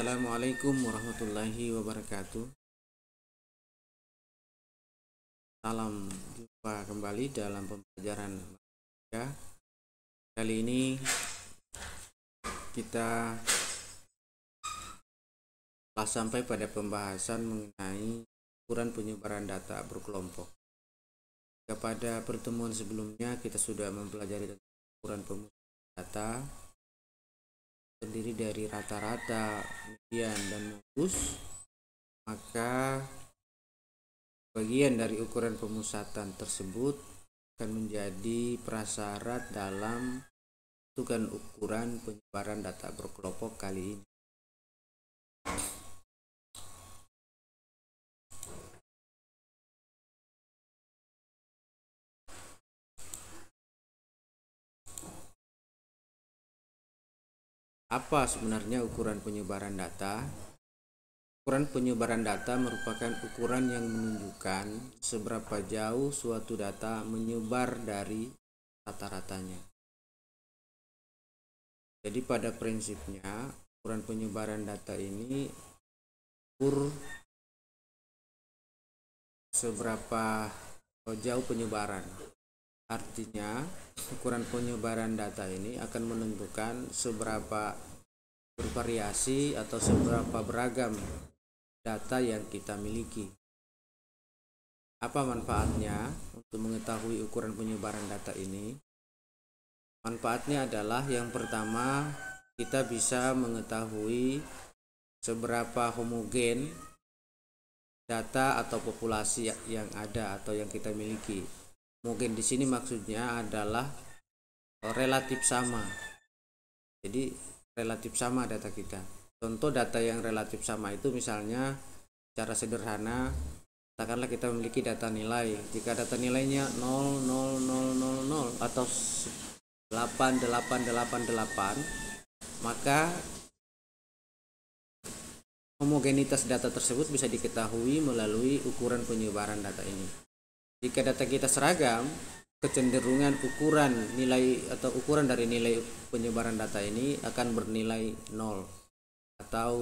Assalamualaikum warahmatullahi wabarakatuh. Salam jumpa kembali dalam pembelajaran matematika. Kali ini kita telah sampai pada pembahasan mengenai ukuran penyebaran data berkelompok. Pada pertemuan sebelumnya kita sudah mempelajari tentang ukuran penyebaran data, terdiri dari rata-rata, median, dan modus. Maka bagian dari ukuran pemusatan tersebut akan menjadi prasyarat dalam menentukan ukuran penyebaran data berkelompok kali ini. Apa sebenarnya ukuran penyebaran data? Ukuran penyebaran data merupakan ukuran yang menunjukkan seberapa jauh suatu data menyebar dari rata-ratanya. Jadi pada prinsipnya ukuran penyebaran data ini ukur seberapa jauh penyebaran. Artinya ukuran penyebaran data ini akan menentukan seberapa bervariasi atau seberapa beragam data yang kita miliki. Apa manfaatnya untuk mengetahui ukuran penyebaran data ini? Manfaatnya adalah yang pertama, kita bisa mengetahui seberapa homogen data atau populasi yang ada atau yang kita miliki. Homogen di sini maksudnya adalah relatif sama. Jadi relatif sama data kita. Contoh data yang relatif sama itu misalnya secara sederhana, katakanlah kita memiliki data nilai. Jika data nilainya 0, 0, 0, 0, 0 atau 8, 8, 8, 8, maka homogenitas data tersebut bisa diketahui melalui ukuran penyebaran data ini. Jika data kita seragam, kecenderungan ukuran nilai atau ukuran dari nilai penyebaran data ini akan bernilai 0 atau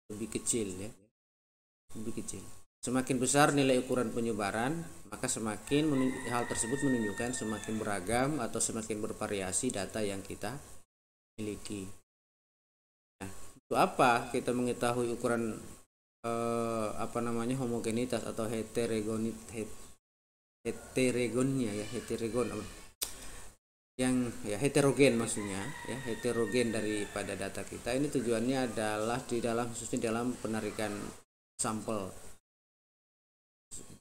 lebih kecil, ya. Lebih kecil. Semakin besar nilai ukuran penyebaran, maka semakin hal tersebut menunjukkan semakin beragam atau semakin bervariasi data yang kita miliki. Nah, untuk apa kita mengetahui ukuran homogenitas atau heterogen maksudnya, ya, heterogen daripada data kita ini tujuannya adalah khususnya dalam penarikan sampel.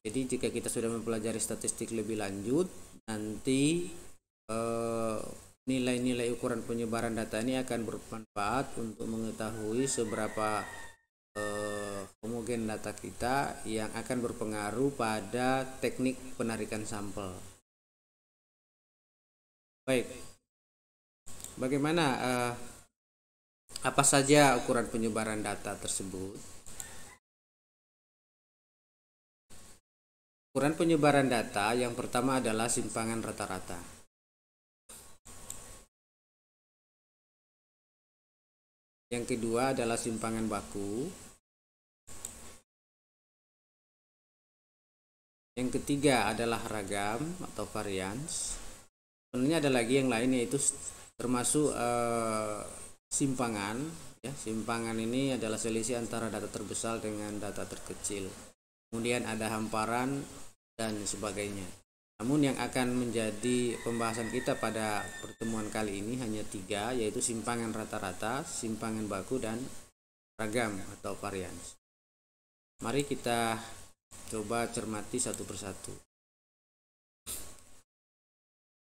Jadi jika kita sudah mempelajari statistik lebih lanjut, nanti nilai-nilai ukuran penyebaran data ini akan bermanfaat untuk mengetahui seberapa homogen data kita yang akan berpengaruh pada teknik penarikan sampel. Baik, bagaimana apa saja ukuran penyebaran data tersebut? Ukuran penyebaran data yang pertama adalah simpangan rata-rata. Yang kedua adalah simpangan baku. Yang ketiga adalah ragam atau varians. Sebenarnya ada lagi yang lain, yaitu termasuk simpangan. Ya, simpangan ini adalah selisih antara data terbesar dengan data terkecil. Kemudian ada hamparan dan sebagainya. Namun yang akan menjadi pembahasan kita pada pertemuan kali ini hanya 3, yaitu simpangan rata-rata, simpangan baku, dan ragam atau varians. Mari kita coba cermati satu persatu.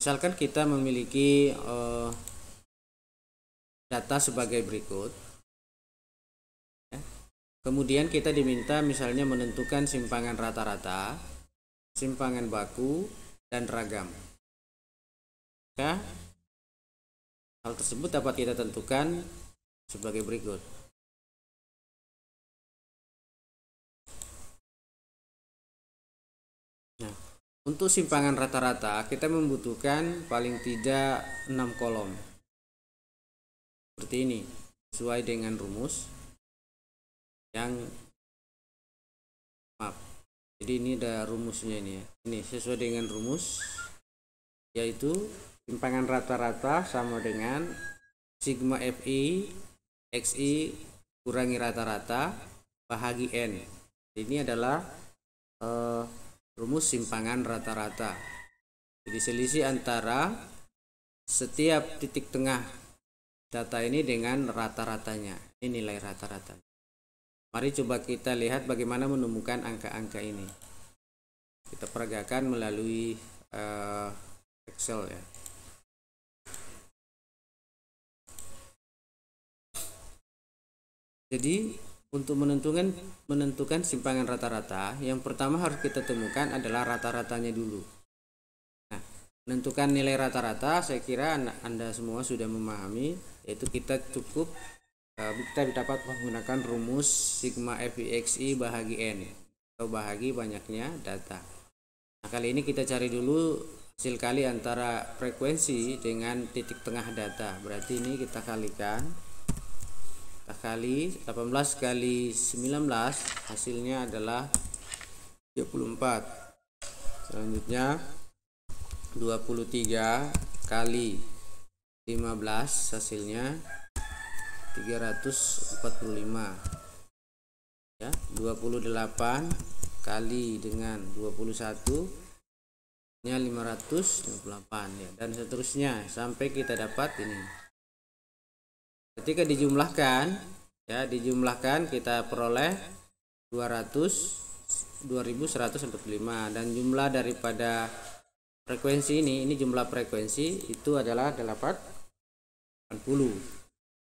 Misalkan kita memiliki data sebagai berikut, ya. Kemudian kita diminta misalnya menentukan simpangan rata-rata, simpangan baku, dan ragam. Maka hal tersebut dapat kita tentukan sebagai berikut. Nah, untuk simpangan rata-rata kita membutuhkan paling tidak 6 kolom. Seperti ini, sesuai dengan rumus. yang maaf. Jadi ini ada rumusnya ini ya. Ini sesuai dengan rumus, yaitu simpangan rata-rata sama dengan sigma Fi Xi kurangi rata-rata bahagi N. Ini adalah rumus simpangan rata-rata. Jadi selisih antara setiap titik tengah data ini dengan rata-ratanya. Ini nilai rata-ratanya. Mari coba kita lihat bagaimana menemukan angka-angka ini. Kita peragakan melalui Excel ya. Jadi untuk menentukan simpangan rata-rata, yang pertama harus kita temukan adalah rata-ratanya dulu. Nah, menentukan nilai rata-rata, saya kira Anda semua sudah memahami, yaitu kita dapat menggunakan rumus sigma Fixi bahagi N atau bahagi banyaknya data. Nah, kali ini kita cari dulu hasil kali antara frekuensi dengan titik tengah data. Berarti ini kita kalikan, kita kali 18 kali 19, hasilnya adalah 34. Selanjutnya 23 kali 15, hasilnya 345 ya. 28 kali dengan 21 nya 558 ya, dan seterusnya sampai kita dapat ini. Ketika dijumlahkan kita peroleh 2145, dan jumlah daripada frekuensi ini jumlah frekuensi itu adalah 80.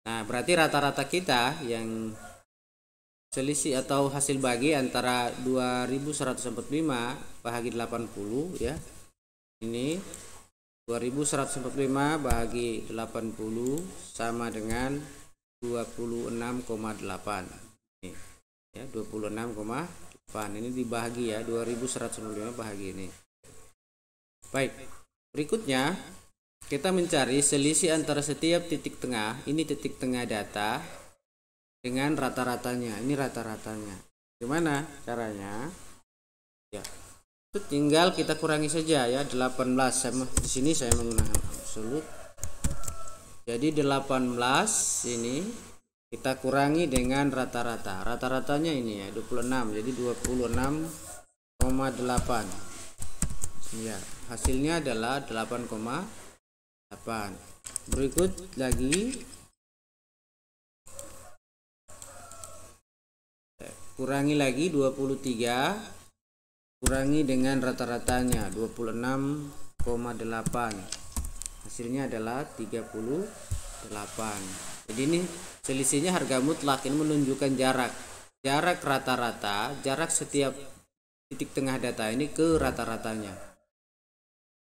Nah, berarti rata-rata kita yang selisih atau hasil bagi antara 2145 bahagi 80 ya. Ini 2145 bahagi 80 sama dengan 26,8. Ini ya, 26,8. Ini dibagi ya, 2145 bahagi ini. Baik. Berikutnya kita mencari selisih antara setiap titik tengah, ini titik tengah data, dengan rata-ratanya. Ini rata-ratanya. Gimana caranya? Ya, itu tinggal kita kurangi saja ya, 18. Di sini saya menggunakan absolut. Jadi 18 ini kita kurangi dengan rata-rata. Rata-ratanya ini ya, 26. Jadi 26,8. Ya, hasilnya adalah 8,8. Berikut lagi kurangi lagi 23, kurangi dengan rata-ratanya 26,8, hasilnya adalah 38. Jadi ini selisihnya harga mutlak. Ini menunjukkan jarak rata-rata, jarak setiap titik tengah data ini ke rata-ratanya.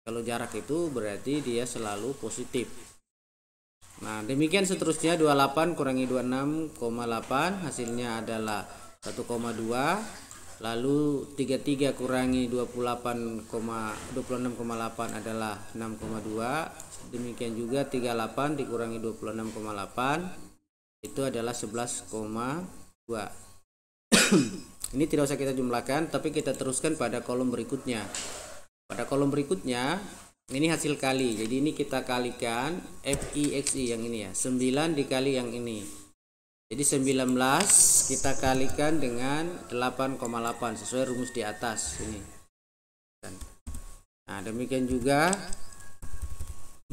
Kalau jarak itu berarti dia selalu positif. Nah, demikian seterusnya. 28 kurangi 26,8, hasilnya adalah 1,2. Lalu 33 kurangi 26,8 adalah 6,2. Demikian juga 38 dikurangi 26,8 itu adalah 11,2. Ini tidak usah kita jumlahkan, tapi kita teruskan pada kolom berikutnya. Pada kolom berikutnya ini hasil kali. Jadi ini kita kalikan Fixi yang ini ya, 9 dikali yang ini. Jadi 19 kita kalikan dengan 8,8 sesuai rumus di atas ini. Nah, demikian juga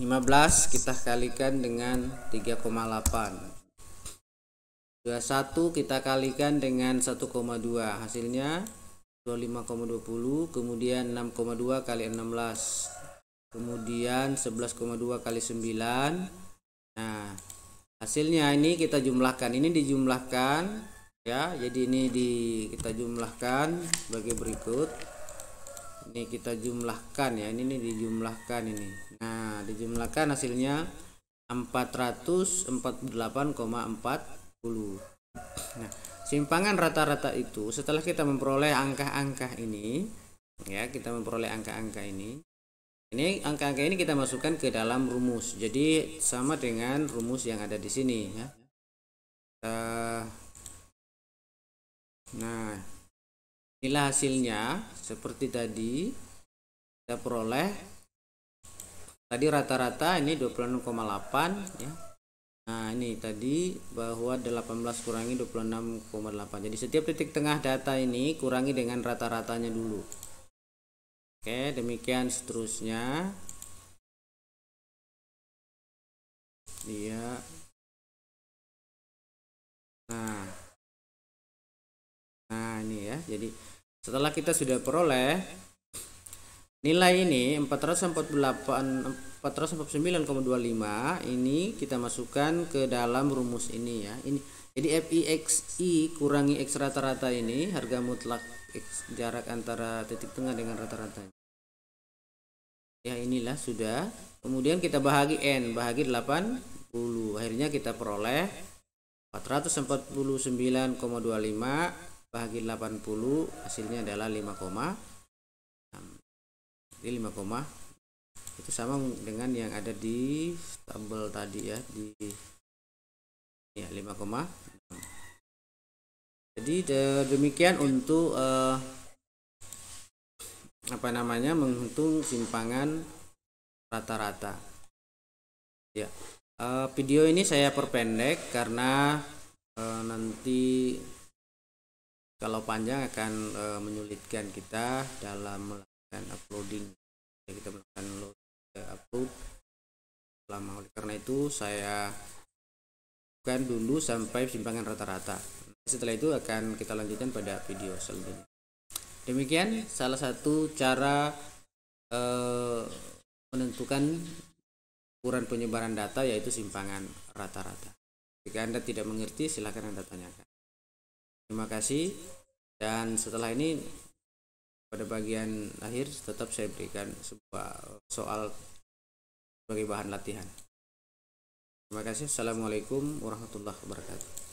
15 kita kalikan dengan 3,8. 21 kita kalikan dengan 1,2, hasilnya 25,20. Kemudian 6,2 kali 16, kemudian 11,2 kali 9. Nah, hasilnya ini kita jumlahkan. Ini dijumlahkan ya. Jadi ini kita jumlahkan sebagai berikut. Ini kita jumlahkan ya. Ini dijumlahkan ini. Nah, dijumlahkan hasilnya 448,40. Nah, simpangan rata-rata itu setelah kita memperoleh angka-angka ini ya, kita memperoleh angka-angka ini angka-angka ini kita masukkan ke dalam rumus. Jadi sama dengan rumus yang ada di sini ya. Nah, inilah hasilnya seperti tadi kita peroleh. Tadi rata-rata ini 26,8 ya. Nah, ini tadi bahwa 18 kurangi 26,8. Jadi setiap titik tengah data ini kurangi dengan rata-ratanya dulu. Oke, demikian seterusnya. Iya. Nah, ini ya. Jadi setelah kita sudah peroleh nilai ini 449,25, ini kita masukkan ke dalam rumus ini ya. Ini jadi FIXI kurangi X rata-rata ini harga mutlak X, jarak antara titik tengah dengan rata-rata. Ya, inilah sudah. Kemudian kita bahagi N, bahagi 80. Akhirnya kita peroleh 449,25 bahagi 80, hasilnya adalah 5,6. Jadi 5, itu sama dengan yang ada di tabel tadi ya, di ya 5,6. Jadi demikian untuk menghitung simpangan rata-rata ya. Video ini saya perpendek karena nanti kalau panjang akan menyulitkan kita dalam melakukan uploading. Kita melakukan upload lama. Oleh karena itu saya lakukan dulu sampai simpangan rata-rata. Setelah itu akan kita lanjutkan pada video selanjutnya. Demikian salah satu cara menentukan ukuran penyebaran data, yaitu simpangan rata-rata. Jika Anda tidak mengerti, silakan Anda tanyakan. Terima kasih. Dan setelah ini pada bagian akhir tetap saya berikan sebuah soal sebagai bahan latihan. Terima kasih. Assalamualaikum warahmatullahi wabarakatuh.